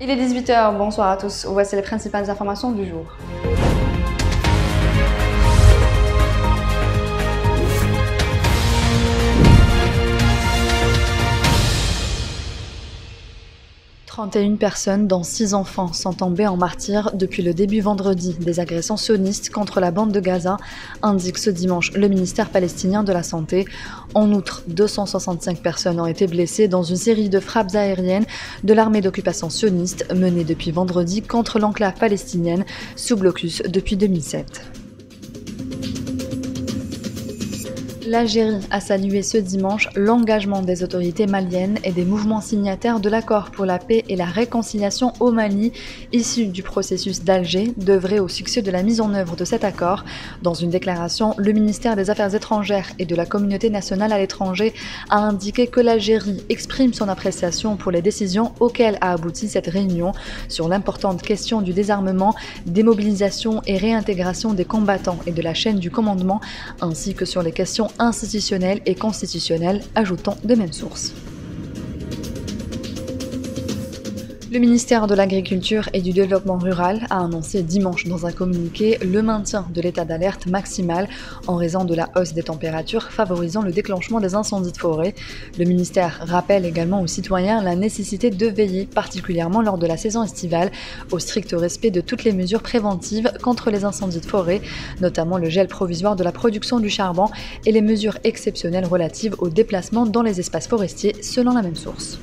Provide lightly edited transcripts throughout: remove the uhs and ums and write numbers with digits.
Il est 18 h, bonsoir à tous. Voici les principales informations du jour. « 31 personnes, dont 6 enfants, sont tombées en martyrs depuis le début vendredi des agressions sionistes contre la bande de Gaza, indique ce dimanche le ministère palestinien de la Santé. En outre, 265 personnes ont été blessées dans une série de frappes aériennes de l'armée d'occupation sioniste menée depuis vendredi contre l'enclave palestinienne sous blocus depuis 2007. L'Algérie a salué ce dimanche l'engagement des autorités maliennes et des mouvements signataires de l'accord pour la paix et la réconciliation au Mali, issu du processus d'Alger, d'œuvrer au succès de la mise en œuvre de cet accord. Dans une déclaration, le ministère des Affaires étrangères et de la communauté nationale à l'étranger a indiqué que l'Algérie exprime son appréciation pour les décisions auxquelles a abouti cette réunion sur l'importante question du désarmement, démobilisation et réintégration des combattants et de la chaîne du commandement, ainsi que sur les questions institutionnelle et constitutionnelle, ajoutant de mêmes sources. Le ministère de l'Agriculture et du Développement rural a annoncé dimanche dans un communiqué le maintien de l'état d'alerte maximal en raison de la hausse des températures favorisant le déclenchement des incendies de forêt. Le ministère rappelle également aux citoyens la nécessité de veiller, particulièrement lors de la saison estivale, au strict respect de toutes les mesures préventives contre les incendies de forêt, notamment le gel provisoire de la production du charbon et les mesures exceptionnelles relatives au déplacement dans les espaces forestiers, selon la même source.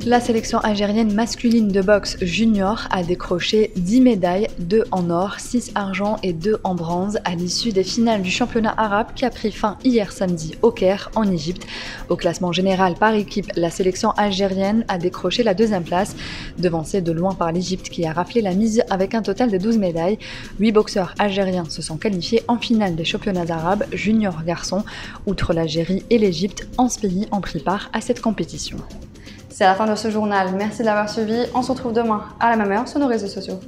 La sélection algérienne masculine de boxe junior a décroché 10 médailles, 2 en or, 6 argent et 2 en bronze à l'issue des finales du championnat arabe qui a pris fin hier samedi au Caire, en Égypte. Au classement général par équipe, la sélection algérienne a décroché la 2e place, devancée de loin par l'Égypte qui a raflé la mise avec un total de 12 médailles. 8 boxeurs algériens se sont qualifiés en finale des championnats arabes junior garçons. Outre l'Algérie et l'Égypte, 11 pays ont pris part à cette compétition. C'est la fin de ce journal, merci de l'avoir suivi, on se retrouve demain à la même heure sur nos réseaux sociaux.